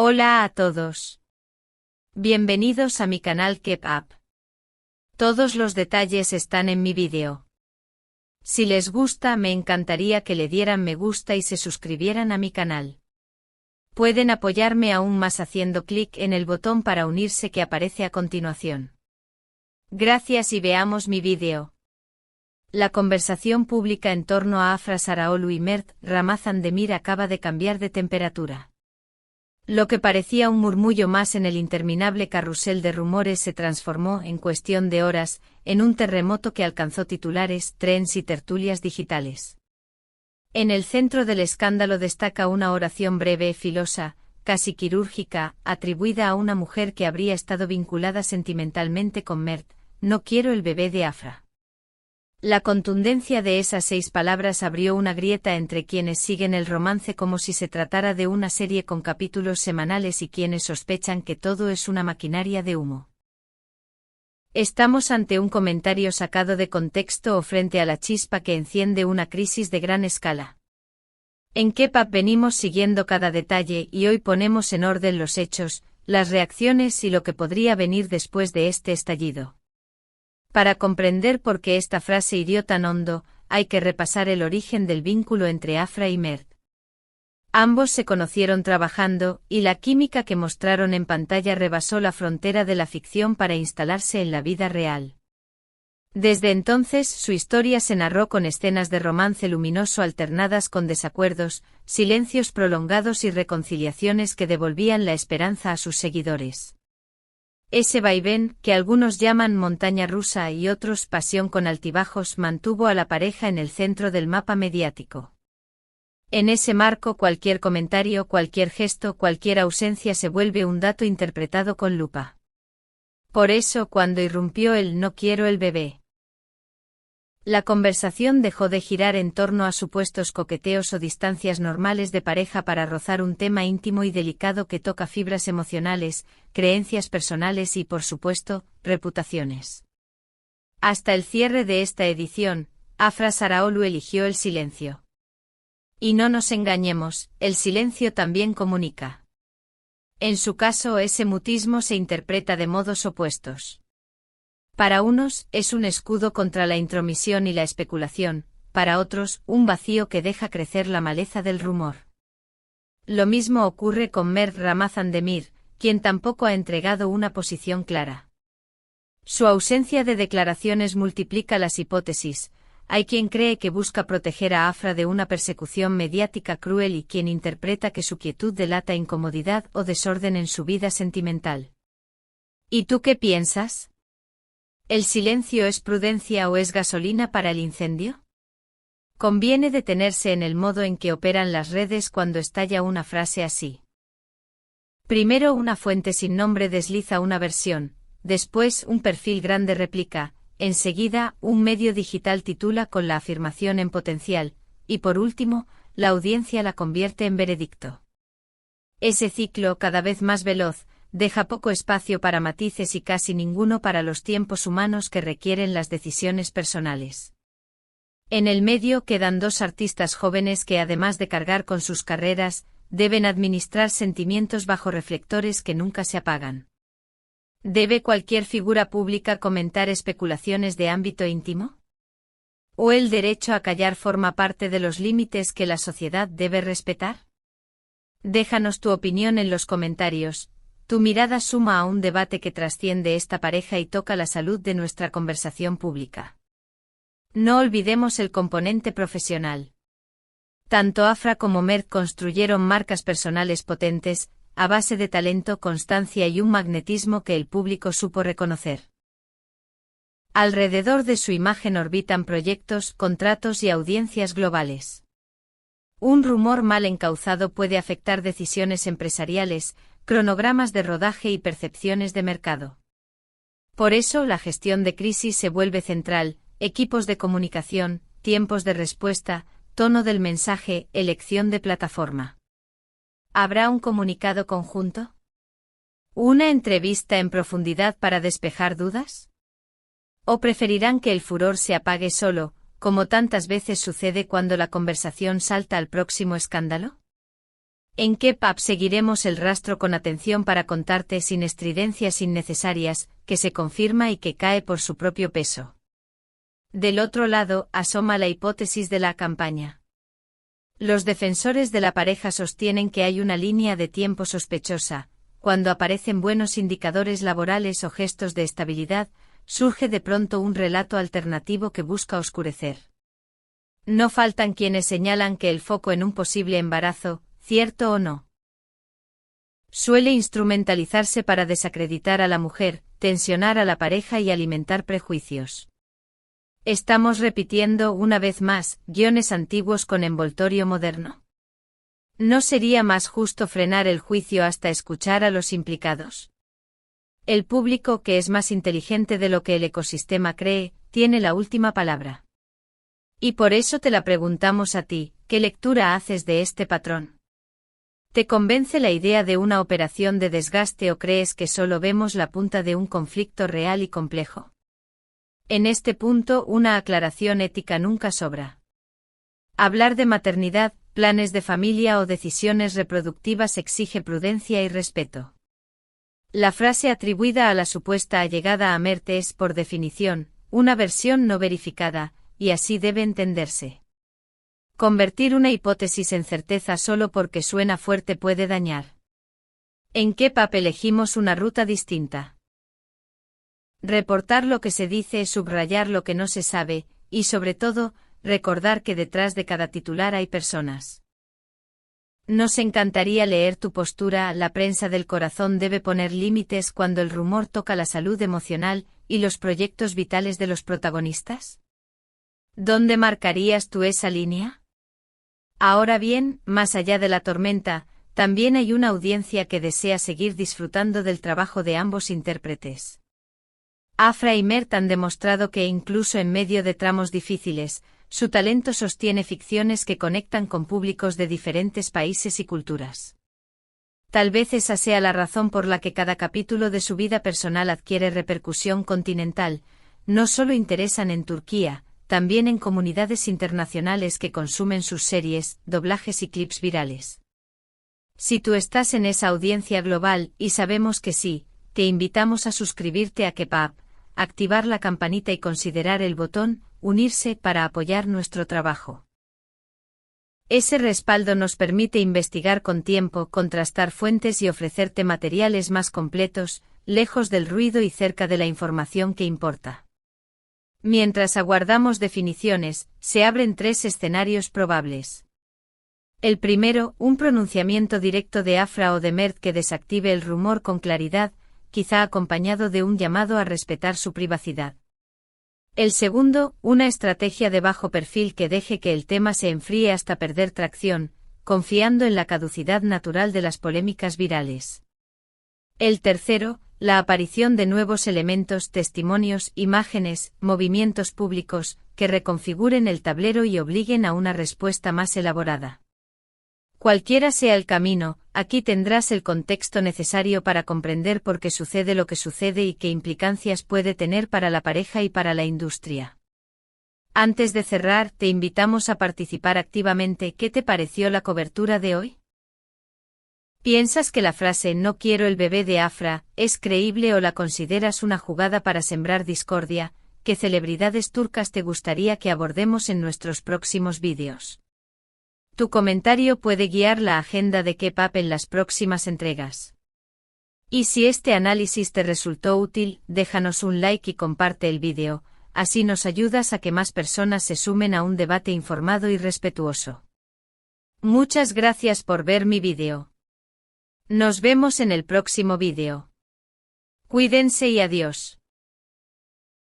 Hola a todos. Bienvenidos a mi canal Keep Up. Todos los detalles están en mi vídeo. Si les gusta, me encantaría que le dieran me gusta y se suscribieran a mi canal. Pueden apoyarme aún más haciendo clic en el botón para unirse que aparece a continuación. Gracias y veamos mi vídeo. La conversación pública en torno a Afra Saraalu y Mert Ramazan Demir acaba de cambiar de temperatura. Lo que parecía un murmullo más en el interminable carrusel de rumores se transformó, en cuestión de horas, en un terremoto que alcanzó titulares, trends y tertulias digitales. En el centro del escándalo destaca una oración breve, filosa, casi quirúrgica, atribuida a una mujer que habría estado vinculada sentimentalmente con Mert: "No quiero el bebé de Afra". La contundencia de esas 6 palabras abrió una grieta entre quienes siguen el romance como si se tratara de una serie con capítulos semanales y quienes sospechan que todo es una maquinaria de humo. ¿Estamos ante un comentario sacado de contexto o frente a la chispa que enciende una crisis de gran escala? En Keep Up venimos siguiendo cada detalle y hoy ponemos en orden los hechos, las reacciones y lo que podría venir después de este estallido. Para comprender por qué esta frase hirió tan hondo, hay que repasar el origen del vínculo entre Afra y Mert. Ambos se conocieron trabajando, y la química que mostraron en pantalla rebasó la frontera de la ficción para instalarse en la vida real. Desde entonces su historia se narró con escenas de romance luminoso alternadas con desacuerdos, silencios prolongados y reconciliaciones que devolvían la esperanza a sus seguidores. Ese vaivén, que algunos llaman montaña rusa y otros pasión con altibajos, mantuvo a la pareja en el centro del mapa mediático. En ese marco cualquier comentario, cualquier gesto, cualquier ausencia se vuelve un dato interpretado con lupa. Por eso cuando irrumpió el "no quiero el bebé", la conversación dejó de girar en torno a supuestos coqueteos o distancias normales de pareja para rozar un tema íntimo y delicado que toca fibras emocionales, creencias personales y, por supuesto, reputaciones. Hasta el cierre de esta edición, Afra Saraalu eligió el silencio. Y no nos engañemos, el silencio también comunica. En su caso, ese mutismo se interpreta de modos opuestos. Para unos, es un escudo contra la intromisión y la especulación, para otros, un vacío que deja crecer la maleza del rumor. Lo mismo ocurre con Mert Ramazan Demir, quien tampoco ha entregado una posición clara. Su ausencia de declaraciones multiplica las hipótesis. Hay quien cree que busca proteger a Afra de una persecución mediática cruel y quien interpreta que su quietud delata incomodidad o desorden en su vida sentimental. ¿Y tú qué piensas? ¿El silencio es prudencia o es gasolina para el incendio? Conviene detenerse en el modo en que operan las redes cuando estalla una frase así. Primero una fuente sin nombre desliza una versión, después un perfil grande replica, enseguida un medio digital titula con la afirmación en potencial, y por último, la audiencia la convierte en veredicto. Ese ciclo, cada vez más veloz, deja poco espacio para matices y casi ninguno para los tiempos humanos que requieren las decisiones personales. En el medio quedan 2 artistas jóvenes que, además de cargar con sus carreras, deben administrar sentimientos bajo reflectores que nunca se apagan. ¿Debe cualquier figura pública comentar especulaciones de ámbito íntimo? ¿O el derecho a callar forma parte de los límites que la sociedad debe respetar? Déjanos tu opinión en los comentarios. Tu mirada suma a un debate que trasciende esta pareja y toca la salud de nuestra conversación pública. No olvidemos el componente profesional. Tanto Afra como Mert construyeron marcas personales potentes, a base de talento, constancia y un magnetismo que el público supo reconocer. Alrededor de su imagen orbitan proyectos, contratos y audiencias globales. Un rumor mal encauzado puede afectar decisiones empresariales, cronogramas de rodaje y percepciones de mercado. Por eso la gestión de crisis se vuelve central: equipos de comunicación, tiempos de respuesta, tono del mensaje, elección de plataforma. ¿Habrá un comunicado conjunto? ¿Una entrevista en profundidad para despejar dudas? ¿O preferirán que el furor se apague solo, como tantas veces sucede cuando la conversación salta al próximo escándalo? En K-Pop seguiremos el rastro con atención para contarte sin estridencias innecesarias, que se confirma y que cae por su propio peso. Del otro lado, asoma la hipótesis de la campaña. Los defensores de la pareja sostienen que hay una línea de tiempo sospechosa. Cuando aparecen buenos indicadores laborales o gestos de estabilidad, surge de pronto un relato alternativo que busca oscurecer. No faltan quienes señalan que el foco en un posible embarazo, cierto o no, suele instrumentalizarse para desacreditar a la mujer, tensionar a la pareja y alimentar prejuicios. Estamos repitiendo una vez más guiones antiguos con envoltorio moderno. ¿No sería más justo frenar el juicio hasta escuchar a los implicados? El público, que es más inteligente de lo que el ecosistema cree, tiene la última palabra. Y por eso te la preguntamos a ti, ¿qué lectura haces de este patrón? ¿Te convence la idea de una operación de desgaste o crees que solo vemos la punta de un conflicto real y complejo? En este punto, una aclaración ética nunca sobra. Hablar de maternidad, planes de familia o decisiones reproductivas exige prudencia y respeto. La frase atribuida a la supuesta allegada a Mert es, por definición, una versión no verificada, y así debe entenderse. Convertir una hipótesis en certeza solo porque suena fuerte puede dañar. ¿En K-Pop elegimos una ruta distinta? Reportar lo que se dice, subrayar lo que no se sabe, y sobre todo, recordar que detrás de cada titular hay personas. Nos encantaría leer tu postura. La prensa del corazón debe poner límites cuando el rumor toca la salud emocional y los proyectos vitales de los protagonistas. ¿Dónde marcarías tú esa línea? Ahora bien, más allá de la tormenta, también hay una audiencia que desea seguir disfrutando del trabajo de ambos intérpretes. Afra y Mert han demostrado que incluso en medio de tramos difíciles, su talento sostiene ficciones que conectan con públicos de diferentes países y culturas. Tal vez esa sea la razón por la que cada capítulo de su vida personal adquiere repercusión continental. No solo interesan en Turquía, también en comunidades internacionales que consumen sus series, doblajes y clips virales. Si tú estás en esa audiencia global, y sabemos que sí, te invitamos a suscribirte a K-Pop, activar la campanita y considerar el botón unirse para apoyar nuestro trabajo. Ese respaldo nos permite investigar con tiempo, contrastar fuentes y ofrecerte materiales más completos, lejos del ruido y cerca de la información que importa. Mientras aguardamos definiciones, se abren 3 escenarios probables. El primero, un pronunciamiento directo de Afra o de Mert que desactive el rumor con claridad, quizá acompañado de un llamado a respetar su privacidad. El segundo, una estrategia de bajo perfil que deje que el tema se enfríe hasta perder tracción, confiando en la caducidad natural de las polémicas virales. El tercero, la aparición de nuevos elementos, testimonios, imágenes, movimientos públicos, que reconfiguren el tablero y obliguen a una respuesta más elaborada. Cualquiera sea el camino, aquí tendrás el contexto necesario para comprender por qué sucede lo que sucede y qué implicancias puede tener para la pareja y para la industria. Antes de cerrar, te invitamos a participar activamente. ¿Qué te pareció la cobertura de hoy? ¿Piensas que la frase "no quiero el bebé de Afra" es creíble o la consideras una jugada para sembrar discordia? ¿Qué celebridades turcas te gustaría que abordemos en nuestros próximos vídeos? Tu comentario puede guiar la agenda de K-Pop en las próximas entregas. Y si este análisis te resultó útil, déjanos un like y comparte el vídeo, así nos ayudas a que más personas se sumen a un debate informado y respetuoso. Muchas gracias por ver mi vídeo. Nos vemos en el próximo vídeo. Cuídense y adiós.